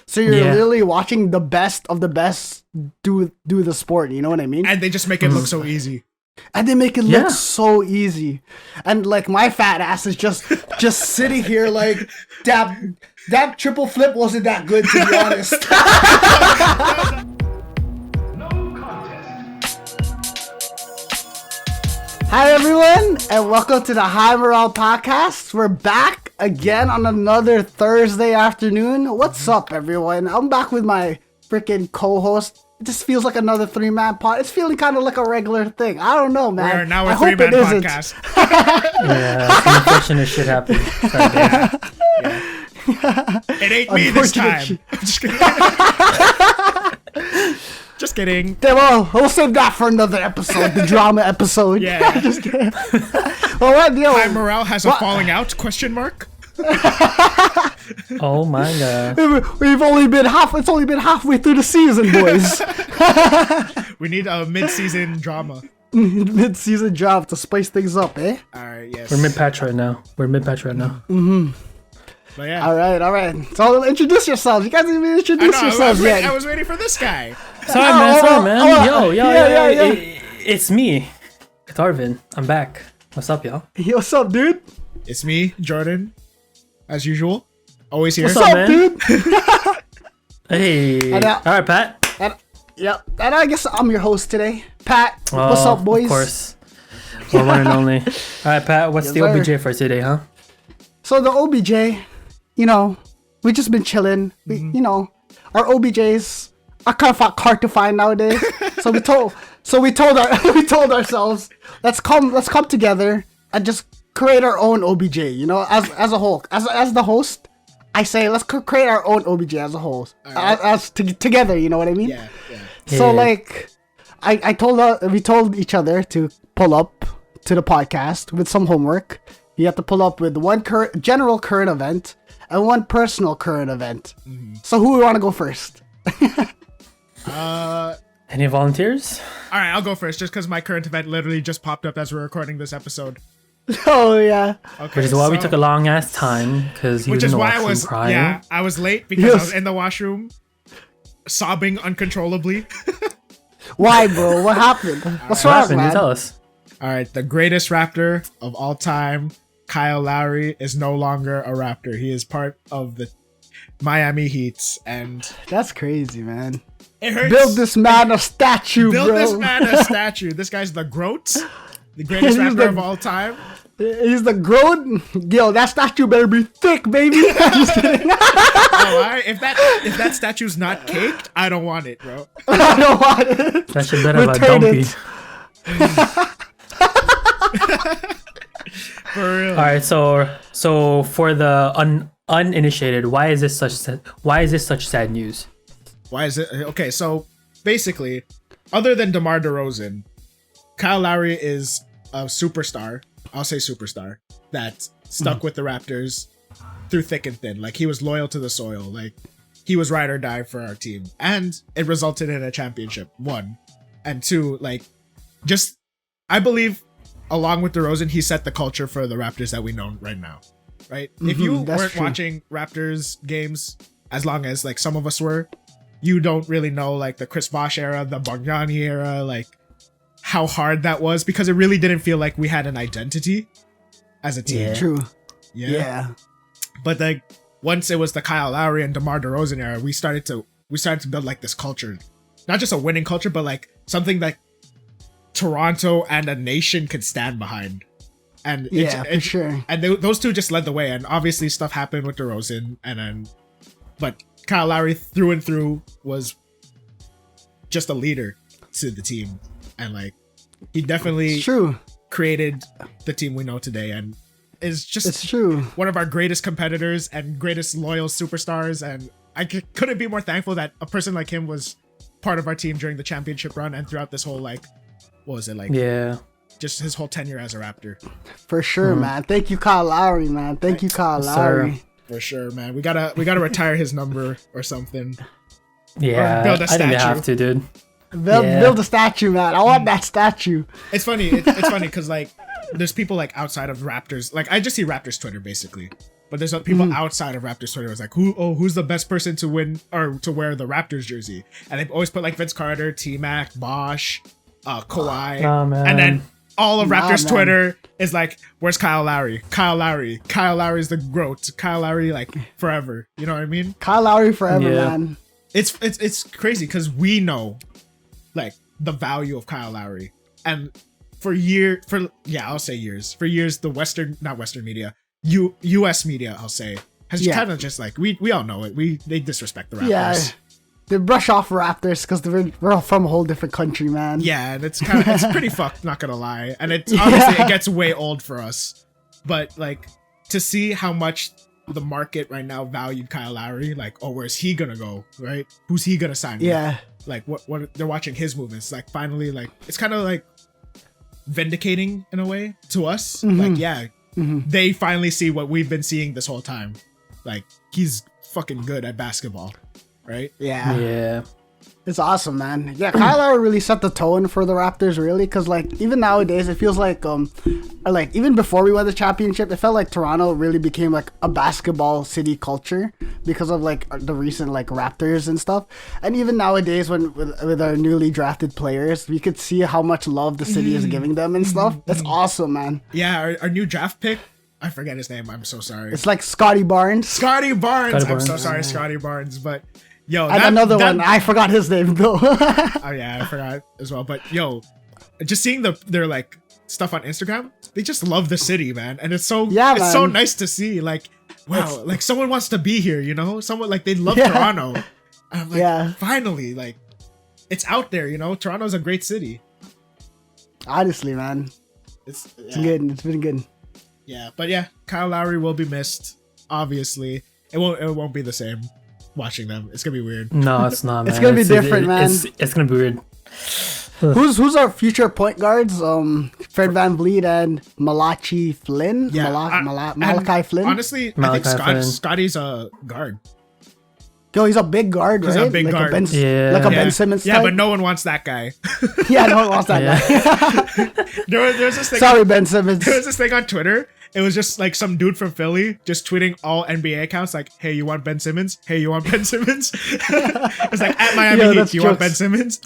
So you're literally watching the best of the best do the sport. You know what I mean? And they just make it look so easy. And they make it look so easy. And like my fat ass is just sitting here like that triple flip wasn't that good, to be honest. Hi everyone, and welcome to the High Morale Podcast. We're back again on another Thursday afternoon. What's up, everyone? I'm back with my freaking co-host. It just feels like another three-man pod. It's feeling kind of like a regular thing. I don't know, man. We are now a three-man podcast. Yeah, some unfortunate shit happened. It ain't me this time. I'm just kidding. Just kidding. Well, we'll save that for another episode, the drama episode. Yeah. Just kidding. Well, what deal? High Morale has a falling out? Question mark. Oh my god. We've only been it's only been halfway through the season, boys. We need a mid-season drama. Mid-season drama to spice things up, eh? All right. Yes. We're mid-patch right now. Mm-hmm. But yeah. All right. So introduce yourselves. You guys didn't even introduce yourselves yet. I was waiting for this guy. Sorry, man. It's me. It's Arvin. I'm back. What's up, y'all? Yo, what's up, dude? It's me, Jordan, as usual. Always here. What's What's up, up, man? dude? Hey. And, All right, Pat. And I guess I'm your host today. Pat, what's up, boys? Of course. Well, one and only. All right, Pat. What's Yes, the sir. OBJ for today, huh? So the OBJ, we just been chilling. Our OBJs are kind of hard to find nowadays. So we told ourselves, let's come together and just create our own OBJ. As a whole, as the host, I say let's create our own OBJ as a whole, together. You know what I mean? Yeah. So Yeah. like, we told each other to pull up to the podcast with some homework. You have to pull up with one general current event and one personal current event. Mm-hmm. So who we want to go first? Any volunteers? All right, I'll go first, just because my current event literally just popped up as we're recording this episode. Oh yeah. Okay. Which is why we took a long ass time, because he was in the washroom crying. I was late because I was in the washroom, sobbing uncontrollably. Why, bro? What happened? What's wrong, What happened? You man? tell us. All right, the greatest Raptor of all time, Kyle Lowry, is no longer a Raptor. He is part of the Miami Heats, and That's crazy, man. it hurts. Build this man a statue, Build bro. this man a statue. This guy's the GROAT, the greatest He's Raptor the- of all time. He's the grown. Yo, that statue better be thick, baby. I'm just kidding. Oh, all right. If that statue's not caked, I don't want it, bro. I don't want it. That shit better have a Return dumpy. it. For real. All right, so for the uninitiated, why is this such sad news? Why is it okay? So basically, other than DeMar DeRozan, Kyle Lowry is a superstar. I'll say superstar that stuck with the Raptors through thick and thin. Like, he was loyal to the soil. Like, he was ride or die for our team, and it resulted in a championship. One, and two, like, just I believe, along with DeRozan, he set the culture for the Raptors that we know right now. Right? If you that's weren't true. watching Raptors games as long as like some of us were, you don't really know like the Chris Bosh era, the Bargnani era, like how hard that was, because it really didn't feel like we had an identity as a team. Yeah. True. Yeah. Yeah. But like once it was the Kyle Lowry and DeMar DeRozan era, we started to build like this culture, not just a winning culture, but like something that Toronto and a nation could stand behind. And For sure. And those two just led the way. And obviously stuff happened with DeRozan, but Kyle Lowry through and through was just a leader to the team, and like he definitely It's true. created the team we know today, and is just It's true. one of our greatest competitors and greatest loyal superstars. And I couldn't be more thankful that a person like him was part of our team during the championship run and throughout this whole like, what was it like? Yeah. Just his whole tenure as a Raptor. For sure, man. Thank you, Kyle Lowry, man. Thank you, Kyle Yes, sir. Lowry. For sure, man. We gotta retire his number or something. Yeah. build a I think they statue. have to, dude. Build, Yeah. build a statue, man. I want that statue. It's funny. It's funny because like there's people like outside of Raptors. Like I just see Raptors Twitter basically, but there's other people outside of Raptors Twitter. It's like, who's the best person to win or to wear the Raptors jersey? And they've always put like Vince Carter, T-Mac, Bosh, Kawhi, Nah, man. and then all of Raptors man. Twitter is like, where's Kyle Lowry? Kyle Lowry. Kyle Lowry's the GOAT. Kyle Lowry, like, forever. You know what I mean? Kyle Lowry forever, Yeah. man. It's crazy because we know, like, the value of Kyle Lowry. And I'll say years. For years, the not Western media, US media, I'll say, has kind of just like, we all know it. They disrespect the Raptors. Yeah. They brush off Raptors because we're from a whole different country, man. Yeah, and it's pretty fucked, not gonna lie. And it obviously it gets way old for us. But like to see how much the market right now valued Kyle Lowry, like, oh, where's he gonna go? Right? Who's he gonna sign with? Yeah. Like what they're watching his movements. Like finally, like it's kind of like vindicating in a way to us. Like, yeah, they finally see what we've been seeing this whole time. Like he's fucking good at basketball. Right? Yeah. Yeah. It's awesome, man. Yeah, Kyle Lowry really set the tone for the Raptors, really, because like even nowadays, it feels like even before we won the championship, it felt like Toronto really became like a basketball city culture because of like the recent like Raptors and stuff. And even nowadays, when with our newly drafted players, we could see how much love the city is giving them and stuff. That's awesome, man. Yeah, our new draft pick. I forget his name. I'm so sorry. It's like Scotty Barnes. Scotty Barnes. Scotty I'm so Barnes. sorry, Scotty Barnes. But yo, And another one, I forgot his name though. Oh yeah, I forgot as well. But yo, just seeing their like stuff on Instagram, they just love the city, man, and it's so Yeah, so man. nice to see. Like, wow, like someone wants to be here, you know? Someone like they love Yeah. Toronto. And I'm like, Yeah. finally, like it's out there, you know? Toronto's a great city. Honestly, man, It's it's good. It's been good. Yeah, but yeah, Kyle Lowry will be missed. Obviously, it won't be the same watching them. It's gonna be weird. No, it's not, man. It's gonna be different, man. It's gonna be weird. Who's our future point guards? Fred Van Vliet and Malachi Flynn. Yeah, Malachi and Flynn. Honestly, I Malachi think Flynn. Scotty's a guard. Yo, he's a big guard, He's right? a big like guard. A ben, Yeah. like a Yeah, Ben Simmons yeah, type. but no one wants that guy. Yeah, no one wants that Yeah. guy. There's this thing. Sorry, Ben Simmons. There was this thing on Twitter. It was just like some dude from Philly just tweeting all NBA accounts like, "Hey, you want Ben Simmons? Hey, you want Ben Simmons?" It's like at Miami Yo, Heat, that's you want jokes. Ben Simmons?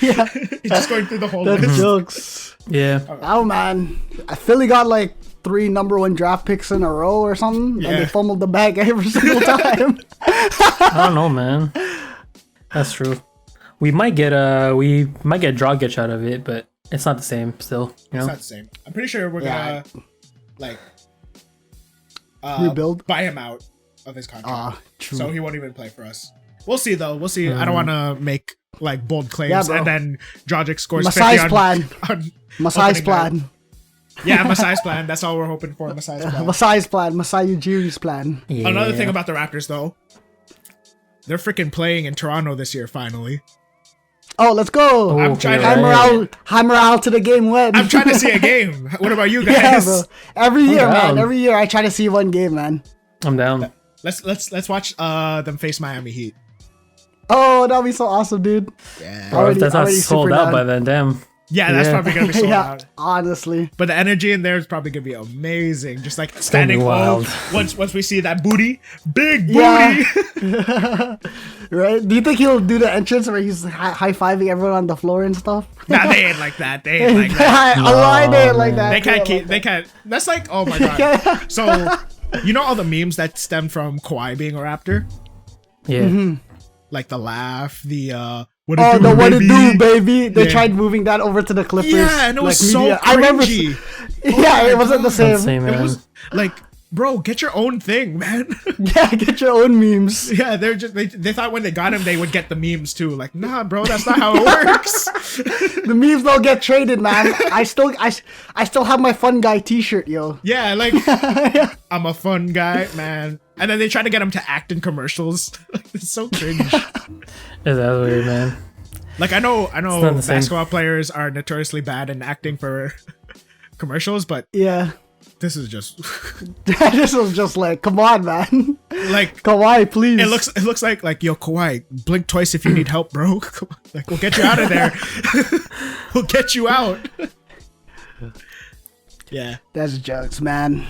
Yeah, He's just going through the whole that's list. jokes. Yeah. Oh man, Philly got like 3 number 1 draft picks in a row or something, Yeah. and they fumbled the bag every single time. I don't know, man. That's true. We might get Dragic out of it, but it's not the same still. You know? It's not the same. I'm pretty sure we're Yeah. gonna like Rebuild? buy him out of his contract, True. so he won't even play for us. We'll see though. We'll see. I don't want to make like bold claims Yeah, bro. and then Dragic scores Masai's 50 plan. on Masai's opening plan. night. Yeah, Masai's plan. That's all we're hoping for. Masai's plan. Masai's plan. Masai Ujiri's plan. Yeah. Another thing about the Raptors, though, they're freaking playing in Toronto this year. Finally, Oh, let's go. I'm Okay, trying to- right. Hammer out to the game when. I'm trying to see a game. What about you Yeah, guys? bro. Every year, man. down. Every year I try to see one game, man. I'm down. Let's watch them face Miami Heat. Oh, that'd be so awesome, dude. Yeah, Bro, if Already- that's not already sold super out down. by then, damn. yeah, that's Yeah. probably gonna be sold Yeah, out. honestly. But the energy in there is probably gonna be amazing. Just like standing wild. once we see that booty, big booty. Yeah. Right? Do you think he'll do the entrance where he's high-fiving everyone on the floor and stuff? Nah, they ain't like that. They ain't like that. A line ain't like man. that. They can't Yeah, keep. They can't. That's like, oh my god. So, you know all the memes that stem from Kawhi being a Raptor, Yeah. like the laugh, the what Oh, it do, the what it baby? do, baby. They Yeah. tried moving that over to the Clippers. Yeah, and it was like, so media. I remember. cringy. Yeah, my it wasn't the God. same. Same, It man. was like, bro, get your own thing, man. Yeah, get your own memes. Yeah, they're just they thought when they got him they would get the memes too. Like, nah, bro, that's not how it works. The memes don't get traded, man. I still have my fun guy T-shirt, yo. Yeah, like I'm a fun guy, man. And then they try to get him to act in commercials. It's so cringe. That's weird, man. Like I know not the same. basketball players are notoriously bad in acting for commercials, but Yeah, this is just this was just like, come on, man. like Kawhi, please. it looks like yo Kawhi, blink twice if you need help, bro. Come on. Like we'll get you out of there. We'll get you out. Yeah. That's jokes, man.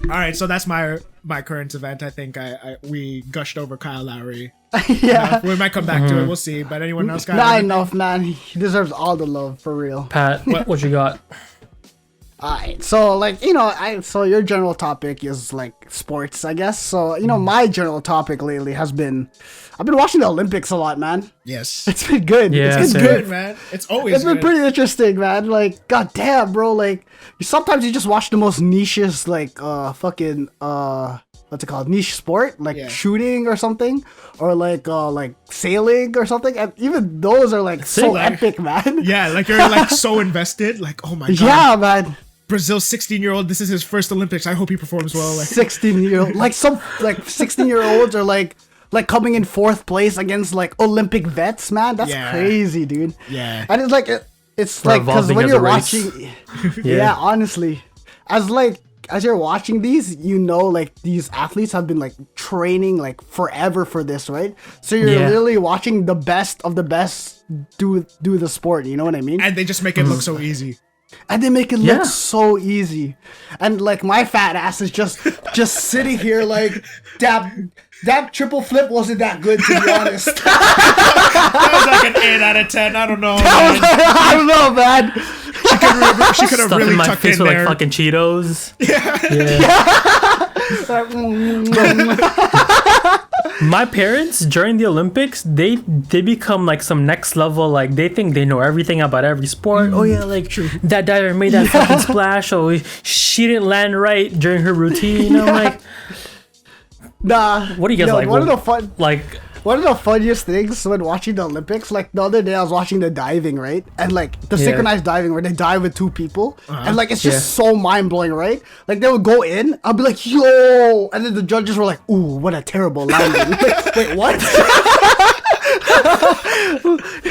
All right, so that's my my current event. I think we gushed over Kyle Lowry. Yeah. We might come back to it. We'll see. But anyone else got Not anything? enough, man. He deserves all the love for real. Pat, what you got? Alright, so like so your general topic is like sports, I guess. So my general topic lately has been, I've been watching the Olympics a lot, man. Yes. It's been good. Yeah, It's been same. good. Good, man. It's always It's been good. pretty interesting, man. Like, goddamn, bro. Like, sometimes you just watch the most niches, like, what's it called? Niche sport, like Yeah. shooting or something, or like sailing or something. And even those are like so Sailing. epic, man. Yeah, like you're like so invested. Like, oh my god. Yeah, man. Brazil's 16-year-old. This is his first Olympics. I hope he performs well. Like, 16-year-old, like some like 16-year-olds are like coming in fourth place against like Olympic vets, man. That's Yeah. crazy, dude. yeah. And it's like it's We're like because evolving when as you're a race. watching, yeah, honestly, as you're watching these, like these athletes have been like training like forever for this, right? So you're Yeah. literally watching the best of the best do the sport. You know what I mean? And they just make it look so easy. And they make it Yeah. look so easy. And like my fat ass is just sitting here like that triple flip wasn't that good, to be honest. That was like an 8 out of 10. I don't know. Man. I don't know, man. She could have Stuff really in my tucked face in with there. like fucking Cheetos. Yeah. My parents during the Olympics, they become like some next level. Like they think they know everything about every sport. Oh yeah, like that diver made that fucking splash. Oh, she didn't land right during her routine. I'm like, Nah. what do you guys like? One of the fun. Like, One of the funniest things when watching the Olympics, like the other day I was watching the diving, right? And like the Yeah. synchronized diving where they dive with two people. And like it's just Yeah. so mind blowing, right? Like they would go in, I'll be like, yo! And then the judges were like, ooh, what a terrible landing. Like, wait, what?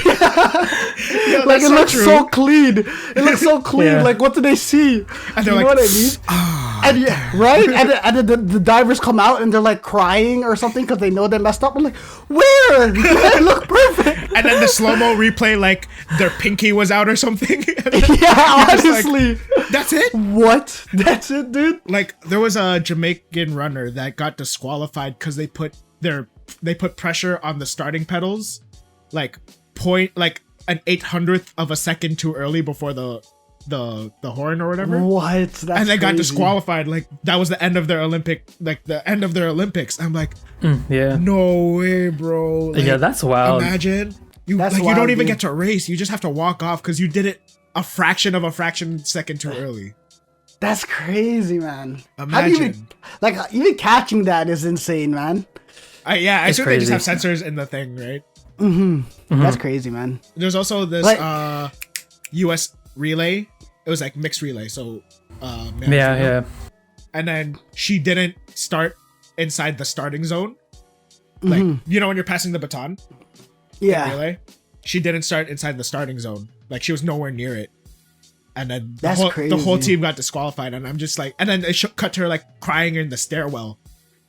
Yo, Like that's it so looks true. so clean. It looks so clean. Yeah. Like what do they see? And you they're know like, what I mean? And yeah, right? And then the divers come out and they're like crying or something because they know they messed up. I'm like, where? It looked perfect. And then the slow-mo replay, like their pinky was out or something. Yeah, just like- honestly. That's it. What? That's it, dude? Like there was a Jamaican runner that got disqualified because they put pressure on the starting pedals, like an 800th of a second too early before the horn or whatever. What? That's And they got crazy. disqualified. Like that was the end of their Olympics. I'm like, yeah, no way, bro. Like, yeah, that's wild. imagine you That's like you wild, don't even dude. get to race. You just have to walk off because you did it a fraction of a fraction second too early. That's crazy, man. How do you Imagine. even catching that is insane, man. I It's assume they just have crazy. sensors in the thing, right? That's crazy, man. There's also this Like- US relay. It was like mixed relay, so male, Yeah, female. yeah. And then she didn't start inside the starting zone. Like you know when you're passing the baton Yeah. relay, she didn't start inside the starting zone. Like she was nowhere near it. And then That's the whole crazy. team got disqualified, and I'm just like, and then it cut to her like crying in the stairwell,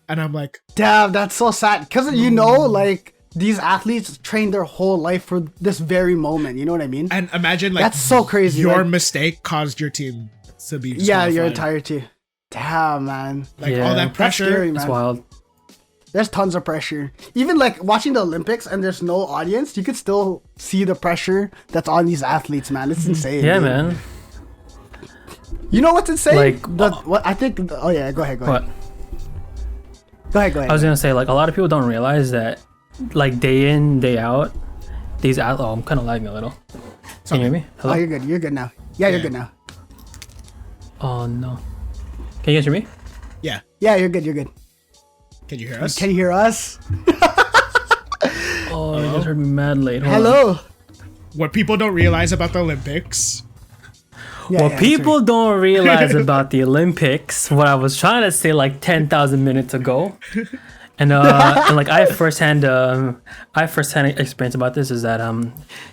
and I'm like, Damn, that's so sad. Because like these athletes train their whole life for this very moment. You know what I mean? and imagine like That's so crazy. Your like, mistake caused your team to be yeah, your disqualified. entire team. Damn, man. Like Yeah. all that That's pressure. scary, It's man. wild. There's tons of pressure. Even like watching the Olympics and there's no audience, you could still see the pressure that's on these athletes, man. It's insane. Yeah, dude. man. You know what's insane? Like, what I think. Oh yeah, go ahead. What? Go ahead. I was gonna say, like, a lot of people don't realize that, like, day in, day out, these athletes. Oh, I'm kind of lagging a little. Can you hear me? Oh, Hello? you're good. You're good now. Yeah, you're Yeah. good now. Oh no. Can you guys hear me? Yeah. Yeah, you're good. You're good. Can you hear us? Can you hear us? Oh, you guys heard me mad late. Hold on. Hello. What people don't realize about the Olympics. Yeah, What yeah, people don't realize about the Olympics, what I was trying to say like 10,000 minutes ago, and like I have firsthand experience about this is that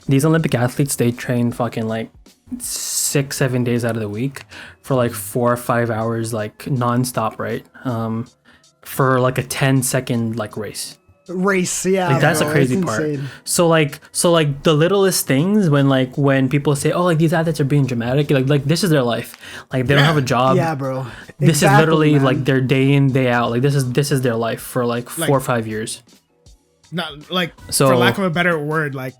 these Olympic athletes, they train fucking like 6-7 days out of the week for like 4 or 5 hours like nonstop, right? For like a 10-second like race. race. Yeah, Like that's bro, the crazy it's part. insane. So like the littlest things when people say, oh, like these athletes are being dramatic, like this is their life. Like they don't have a job. Yeah, bro. This Exactly, is literally man. like their day in, day out. Like this is their life for like 4 or 5 years. Not like So- for lack of a better word, like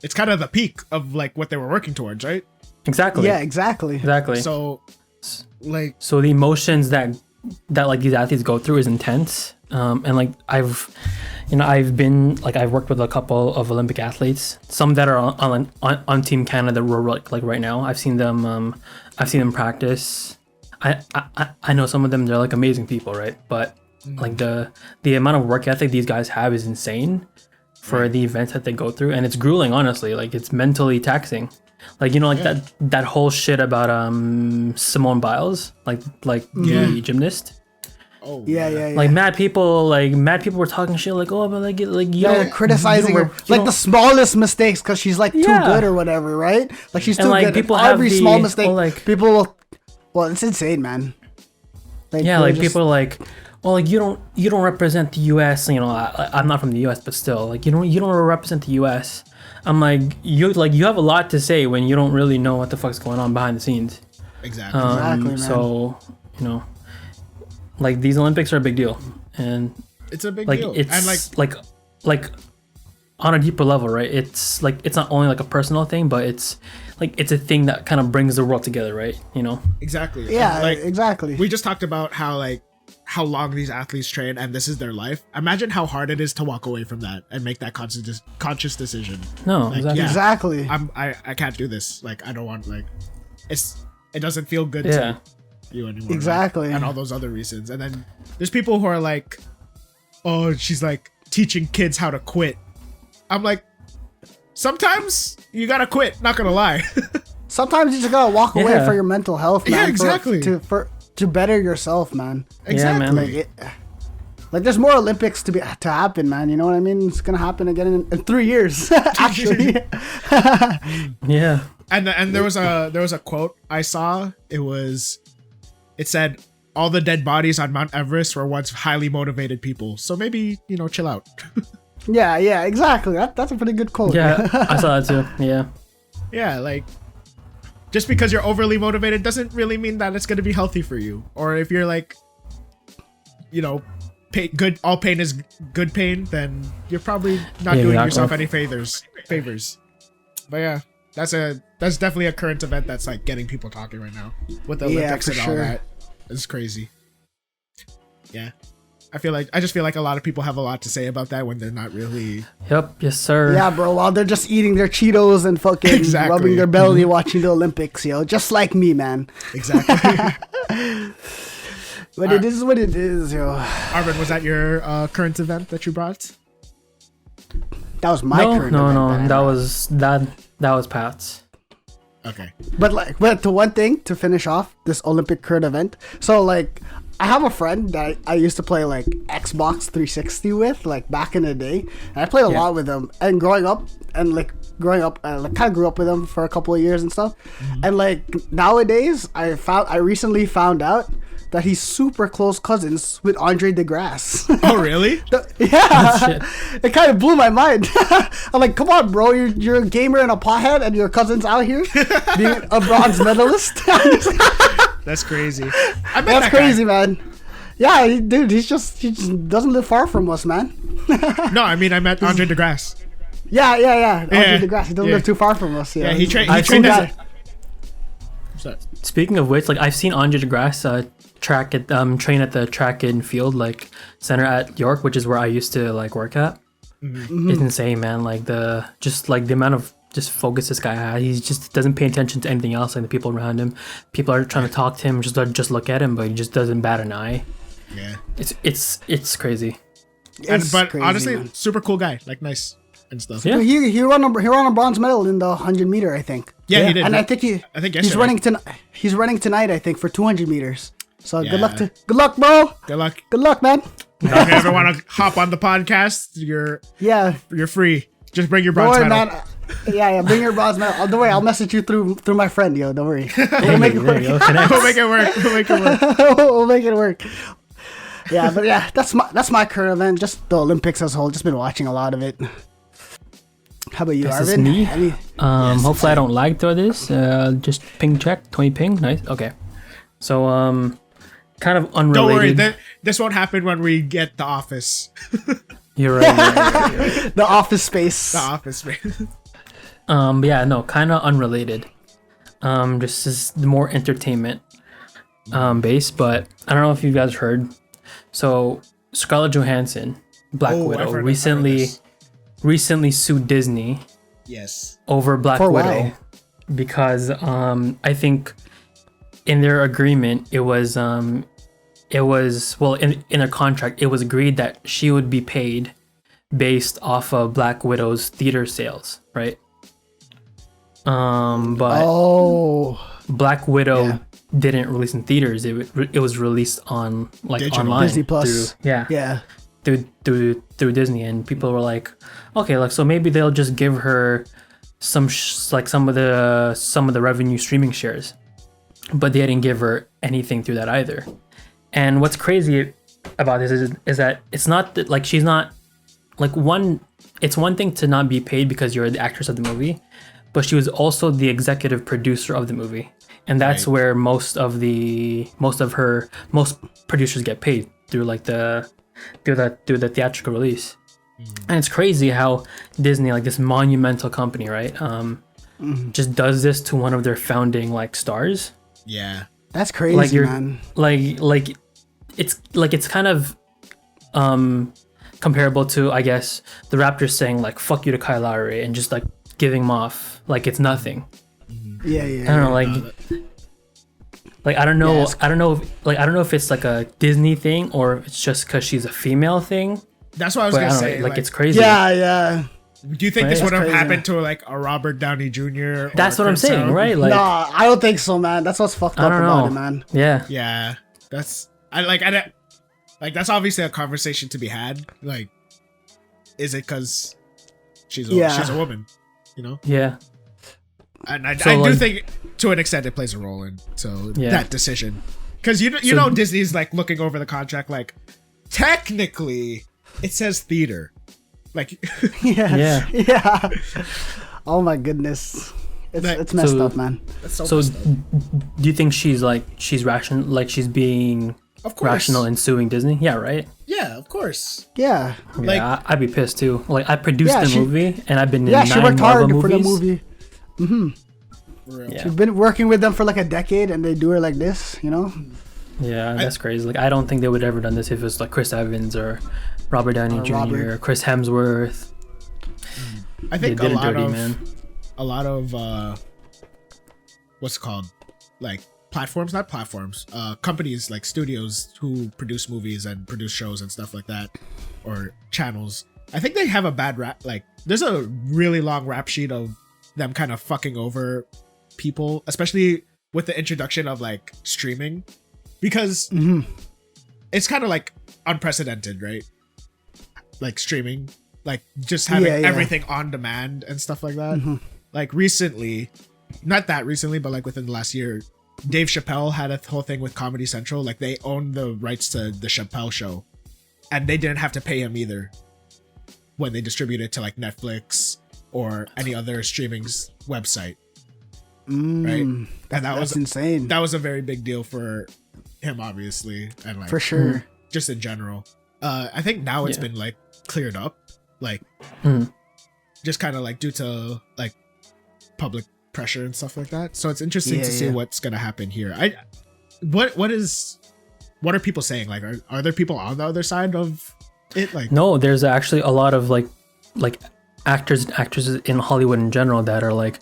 it's kind of the peak of like what they were working towards, right? Exactly. Yeah, exactly. Exactly. So like So the emotions that like these athletes go through is intense. And like I've been like I've worked with a couple of Olympic athletes, some that are on Team Canada like right now. I've seen them practice. I know some of them, they're like amazing people, right? But like the amount of work ethic these guys have is insane for the events that they go through, and it's grueling, honestly. Like it's mentally taxing. Like like that whole shit about Simone Biles, like the gymnast. oh Yeah, yeah, yeah. Like mad people were talking shit like, oh, but like you yeah, don't criticizing you her don't- you like don't- the smallest mistakes because she's like too Yeah. good or whatever, right? Like she's And, too like, good. people Every have small the- mistake, or, like- people will. Well, it's insane, man. Like, yeah, they're like just- people are like, well, like you don't represent the U.S. I'm not from the U.S., but still, like you don't represent the U.S. I'm like you have a lot to say when you don't really know what the fuck's going on behind the scenes. exactly. Exactly, man. So like these Olympics are a big deal, and It's a big like deal. it's And like on a deeper level, right? It's like it's not only like a personal thing, but it's a thing that kind of brings the world together, right? exactly. Yeah, And, like exactly. we just talked about how long these athletes train and this is their life. Imagine how hard it is to walk away from that and make that conscious decision. No, Like, exactly. yeah. Exactly. I can't do this. Like I don't want like it doesn't feel good Yeah. to you anymore. right? Exactly. And all those other reasons. And then there's people who are like, oh, she's like teaching kids how to quit. I'm like, sometimes you gotta quit, not gonna lie. Sometimes you just gotta walk away Yeah. for your mental health, man. Yeah, exactly. To better yourself, man. Exactly. man. Like there's more Olympics to happen, man. You know what I mean? It's gonna happen again in 3 years, actually. Yeah. And there was a quote I saw. It said, all the dead bodies on Mount Everest were once highly motivated people. So maybe, chill out. Yeah, exactly. That's a pretty good quote. Yeah, I saw that too. Yeah. Yeah, like just because you're overly motivated doesn't really mean that it's going to be healthy for you. Or if you're like, all pain is good pain, then you're probably not Yeah, doing exactly. yourself any favors. But yeah, that's definitely a current event that's like getting people talking right now with the Yeah, Olympics for and sure. all that. It's crazy. Yeah. I just feel like a lot of people have a lot to say about that when they're not really. Yep. Yes, sir. Yeah, bro. While they're just eating their Cheetos and fucking Exactly. rubbing their belly watching the Olympics, yo. Just like me, man. Exactly. But it is what it is, yo. Arvin, was that your current event that you brought? That was my current event, man. That was Pat's. Okay. But to one thing to finish off this Olympic current event. So like, I have a friend that I used to play like Xbox 360 with, like back in the day. And I played a lot with him. And growing up, I kind of grew up with him for a couple of years and stuff. And like nowadays, I recently found out that he's super close cousins with Andre DeGrasse. Oh, really? Yeah, Shit. it kind of blew my mind. I'm like, come on, bro, you're a gamer and a pothead, and your cousin's out here being a bronze medalist. That's crazy. I met That's that crazy, man. Yeah, dude, he just doesn't live far from us, man. Guy. No, I mean I met Andre DeGrasse. Yeah. Andre Yeah, DeGrasse, he doesn't yeah. live too far from us. Yeah, he Cool trained as guy. Sorry. Speaking of which, like I've seen Andre DeGrasse train at the track and field like center at York, which is where I used to like work at. It's insane, man. Like the amount of just focus this guy has. He just doesn't pay attention to anything else. Like the people around him, people are trying to talk to him, just look at him, but he just doesn't bat an eye. Yeah. It's crazy. But crazy, honestly, man. super cool guy. Like nice and stuff. Yeah. He won a bronze medal in the 100 meter, I think. Yeah, he did. And I think he's he's yesterday. running tonight, I think, for 200 meters. So Yeah. good luck, bro. Good luck. Good luck, man. If you ever want to hop on the podcast, Yeah. you're free. Just bring your Don't bronze worry, medal. man. Yeah, bring your bronze medal. Don't worry, I'll message you through my friend, yo. Don't worry. We'll make it there you go. Connect. We'll make it work. We'll make it work. we'll make it work. Yeah, but yeah, that's my current event. Just the Olympics as a whole. Just been watching a lot of it. How about you, This is Arvin? me. Any- Hopefully I don't lag through this. Just ping check, 20 ping. Nice. Okay. So kind of unrelated. Don't worry, this won't happen when we get the office. You're right. You're right. The Office Space. The office, man. But yeah, no, kind of unrelated. Just is more entertainment based, but I don't know if you guys heard. So Scarlett Johansson, Black Oh, I've Widow, heard recently sued Disney Yes. over Black For Widow why? because I think in their agreement it was well in their contract it was agreed that she would be paid based off of Black Widow's theater sales, right? But Oh, Black Widow Yeah. didn't release in theaters. It was released on like Digital. online Disney Plus. through, yeah. through Disney, and people were like, okay, like so maybe they'll just give her some some of the revenue streaming shares, but they didn't give her anything through that either. And what's crazy about this is that it's not that like she's not like it's one thing to not be paid because you're the actress of the movie, but she was also the executive producer of the movie, and that's Right. where most producers get paid through like the theatrical release. And it's crazy how Disney, like this monumental company, right, just does this to one of their founding like stars. Yeah. That's crazy, Like you're man. like it's kind of comparable to, I guess, the Raptors saying like fuck you to Kyle Lowry and just like giving him off like it's nothing. Yeah. I don't know, like I don't know, Yeah, it's- I don't know if it's like a Disney thing or if it's just because she's a female thing. That's what I was But I gonna don't know, say. like it's crazy. Yeah. Do you think this Right? would have That's crazy. happened to like a Robert Downey Jr.? or That's what I'm Chris saying, Evans? right? Like Nah, I don't think so, man. That's what's fucked I up don't about know. it, man. Yeah. Yeah, like that's obviously a conversation to be had. Like, is it because she's a woman, you know? Yeah. And I So, do like- think to an extent it plays a role in Yeah. that decision, because you So- know Disney's like looking over the contract, like technically it says theater, like Yes. Yeah. Yeah. Oh my goodness. It's messed So- up, man. that's so, So messed up. do you think she's rational, like she's being Of course, rational in suing Disney? Yeah, right? yeah, of course. Yeah. Like- Yeah, I'd be pissed too. Like I produced Yeah, the she- movie and I've been in Yeah, she 9 worked Marvel hard for the movies. movie. For real. Yeah. She's been working with them for like a decade and they do her like this, you know? Yeah, that's crazy. Like I don't think they would have ever done this if it was like Chris Evans or Robert Downey Or Jr. Robert. or Chris Hemsworth. I They think did it dirty, man. a lot of what's it called, like companies like studios who produce movies and produce shows and stuff like that, or channels. I think they have a bad rap. Like there's a really long rap sheet of them kind of fucking over people, especially with the introduction of like streaming, because it's kind of like unprecedented, right? Like streaming, like just having Yeah, yeah. everything on demand and stuff like that. Like recently, not that recently, but like within the last year, Dave Chappelle had a whole thing with Comedy Central. Like they owned the rights to the Chappelle show, and they didn't have to pay him either when they distribute it to like Netflix or any other streaming website. Right? And that That's was insane. that was a very big deal for him, obviously, and like For sure. just in general. I think now it's Yeah. been like cleared up, like Mhm. just kind of like due to like public pressure and stuff like that. So it's interesting Yeah, to see yeah. what's gonna happen here. What are people saying? Like, are there people on the other side of it? Like, No, there's actually a lot of like actors and actresses in Hollywood in general that are like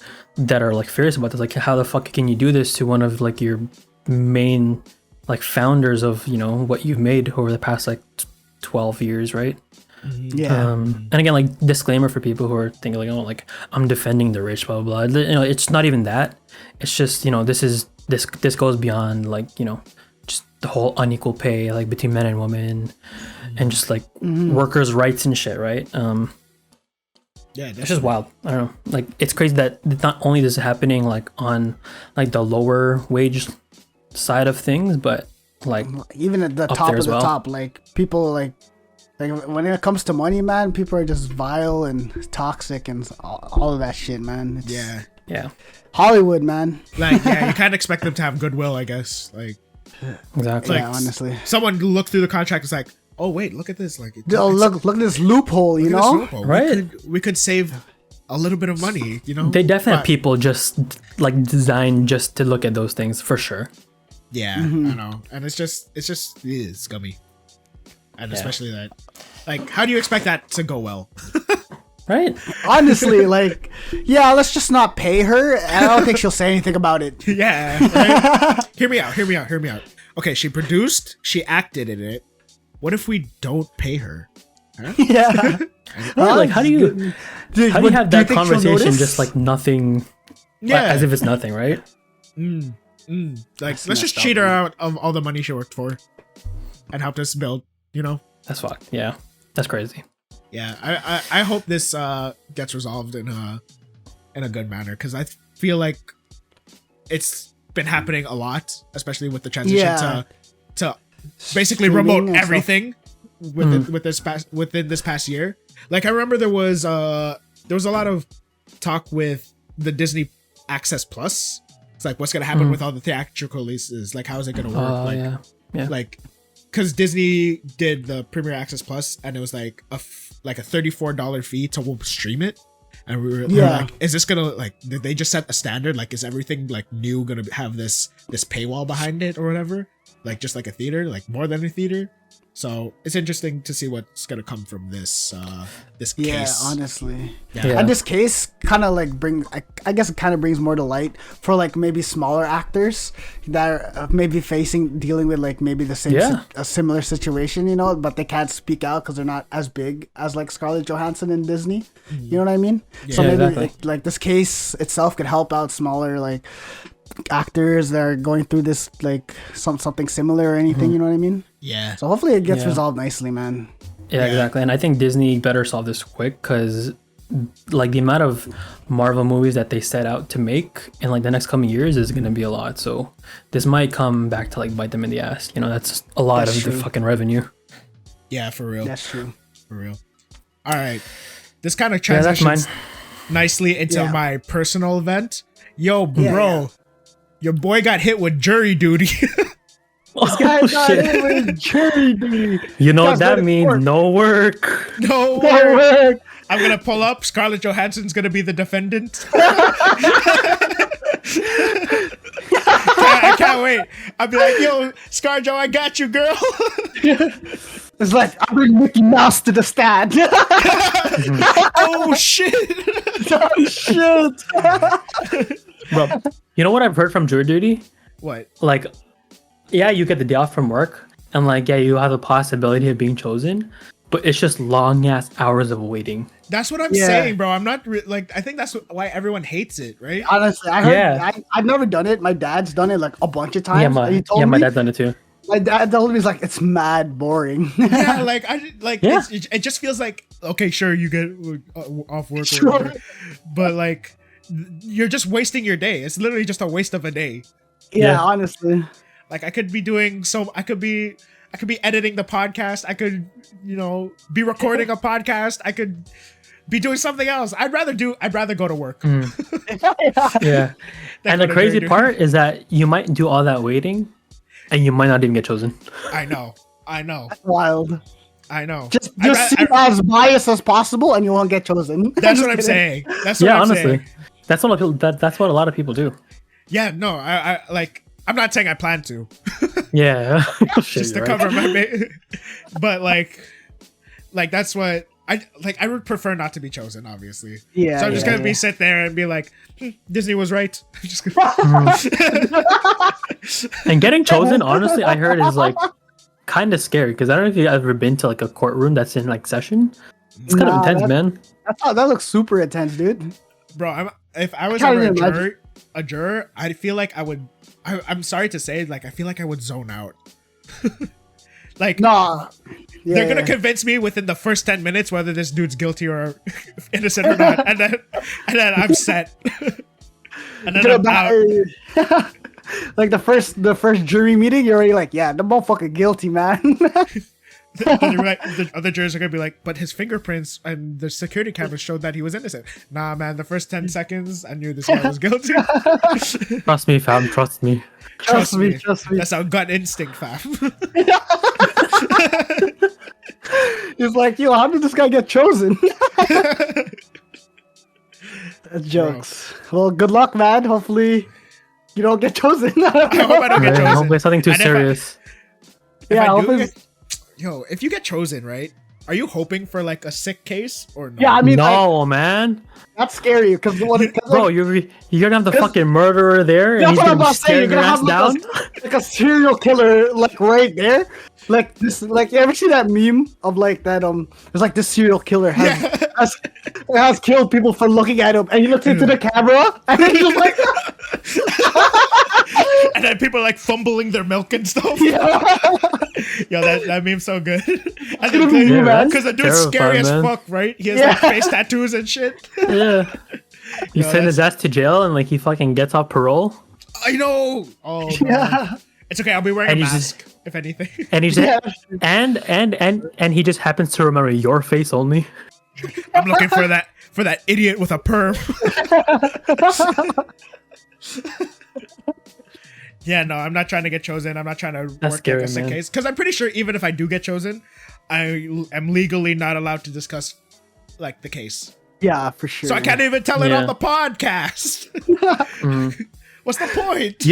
furious about this. Like, how the fuck can you do this to one of like your main like founders of, you know, what you've made over the past like 12 years, right? Yeah. And again, like disclaimer for people who are thinking like, oh, like I'm defending the rich, blah blah blah. You know, it's not even that. It's just, you know, this goes beyond like, you know, just the whole unequal pay like between men and women, and just like workers' rights and shit, right? yeah, It's just wild. I don't know. Like it's crazy that not only this is happening like on like the lower wage side of things, but like even at the Up top there of as the well. top, like people like when it comes to money, man, people are just vile and toxic and all of that shit, man. It's Yeah. yeah, Hollywood, man. Like, yeah, you can't expect them to have goodwill, I guess. Like, exactly. Like, Yeah, honestly. someone looked through the contract and was like, oh, wait, look at this. Like, Oh, look at this loophole, you look at this know? loophole. Right. We could save a little bit of money, you know? They definitely have But- people just like designed just to look at those things for sure. Yeah, Mm-hmm. I know. And it's scummy. And Yeah. especially that, like, how do you expect that to go well? Right? Honestly, like, yeah, let's just not pay her. And I don't think she'll say anything about it. Yeah. Right? Hear me out. Okay, she produced, she acted in it. What if we don't pay her? Yeah. Right, like how do you Dude, how do you have that think she'll conversation notice? just like nothing? Yeah. As if it's nothing, right? Like, let's just messed up, cheat her man. out of all the money she worked for and helped us build, you know? That's fucked. Yeah, that's crazy. Yeah, I hope this gets resolved in a good manner, because I feel like it's been happening a lot, especially with the transition Yeah. to basically Streaming remote and stuff. everything within this past year. Like, I remember there was a lot of talk with the Disney Access Plus. It's like, what's gonna happen with all the theatrical releases? Like, how is it gonna work? Oh Like, yeah. like, because Disney did the Premier Access Plus, and it was like a $34 fee to stream it, and we were Yeah. like, is this gonna, like, did they just set a standard? Like, is everything like new gonna have this paywall behind it or whatever? Like, just like a theater, like more than a theater. So it's interesting to see what's gonna come from this Yeah, case. honestly. Yeah. And this case kind of like I guess it kind of brings more to light for like maybe smaller actors that are maybe dealing with like maybe the same, Yeah. a similar situation, you know, but they can't speak out because they're not as big as like Scarlett Johansson and Disney. You know what I mean? So Yeah, maybe exactly. like this case itself could help out smaller like actors that are going through this like something similar or anything. You know what I mean? Yeah. So hopefully it gets Yeah. resolved nicely, man. Yeah, exactly. And I think Disney better solve this quick because, like, the amount of Marvel movies that they set out to make in like the next coming years is going to be a lot. So this might come back to like bite them in the ass. You know, that's a lot That's of true. the fucking revenue. Yeah, for real. That's true. For real. All right. This kind of Yeah, that's transitions mine. nicely into Yeah. my personal event. Yo, Yeah, bro, yeah. your boy got hit with jury duty. Oh, shit. Jury duty. You know what Guys, go that to means? court. No work. No Go word. work. I'm gonna pull up. Scarlett Johansson's gonna be the defendant. I can't wait. I'll be like, yo, ScarJo, I got you, girl. It's like I bring Mickey Mouse to the stand. Oh shit. Oh, shit. Bro, you know what I've heard from jury duty? What? Like, yeah, you get the day off from work, and like, yeah, you have the possibility of being chosen, but it's just long ass hours of waiting. That's what I'm Yeah. saying, bro. I'm not like. I think that's why everyone hates it, right? Honestly, I heard. Yeah. I've never done it. My dad's done it like a bunch of times. Yeah, and he told my me, dad's done it too. my dad told me he's like it's mad boring. Yeah, like I like. Yeah. It just feels like, okay, sure, you get off work, or Sure. whatever, but like you're just wasting your day. It's literally just a waste of a day. Yeah, honestly. Like, I could be doing so. I could be editing the podcast. I could, be recording a podcast. I could be doing something else. I'd rather go to work. Yeah. And the what a crazy jury duty- part is that you might do all that waiting and you might not even get chosen. I know. Wild. Just Just seem as biased as possible, and you won't get chosen. That's Just what I'm kidding. saying. That's what Yeah, I'm honestly. saying. That's what a lot of people do. Yeah, no, I like. I'm not saying I plan to, Yeah. Shit, just to you're right. cover my. But like that's what I like. I would prefer not to be chosen, obviously. Yeah. So I'm just yeah, gonna be yeah. sit there and be like, Disney was right. I'm just gonna. And getting chosen, honestly, I heard is like kind of scary because I don't know if you've ever been to like a courtroom that's in like session. It's kind of Nah, intense, that- man. That looks super intense, dude. Bro, if I was Can't ever even imagine. a juror, I feel like I would. I'm sorry to say, like, I feel like I would zone out. Like, Nah. Yeah, they're gonna yeah. convince me within the first 10 minutes whether this dude's guilty or innocent or not, and then I'm set. And then Gonna I'm out. Like the first jury meeting, you're already like, yeah, the motherfucker guilty, man. Then you're like, the other jurors are gonna be like, but his fingerprints and the security cameras showed that he was innocent. Nah, man, the first 10 seconds, I knew this guy was guilty. Trust me, fam. Trust me. Trust me. That's our gut instinct, fam. He's like, yo, how did this guy get chosen? That's jokes. Well, good luck, man. Hopefully, you don't get chosen. I hope I don't get Yeah, chosen. hopefully something too And serious. If Yeah, I do hopefully- get- yo, if you get chosen, right? Are you hoping for like a sick case or no? Yeah, I mean, No, man. that's scary because Bro, you're gonna have the fucking murderer there, and that's he's what I'm gonna be about to say. You're staring your gonna ass have down. like a serial killer, like right there. Like this, like you ever see that meme of like that? It's like this serial killer has killed people for looking at him, and he looks into the camera, and then he's just like, And then people are like fumbling their milk and stuff. Yo, that meme's so good. I gonna be think you, man. because the dude's Terrifying, scary as man. fuck, right? He has Yeah. like face tattoos and shit. Yeah. You No, send his ass to jail, and like he fucking gets off parole, I know. Oh no. yeah, It's okay. I'll be wearing And a you mask if anything. and he's Yeah. and he just happens to remember your face only. I'm looking for that idiot with a perm. Yeah, no, I'm not trying to get chosen. I'm not trying to work scary, like a sick man. case because I'm pretty sure even if I do get chosen, I am legally not allowed to discuss like the case. yeah, for sure. So I can't even tell it Yeah. on the podcast. What's the point?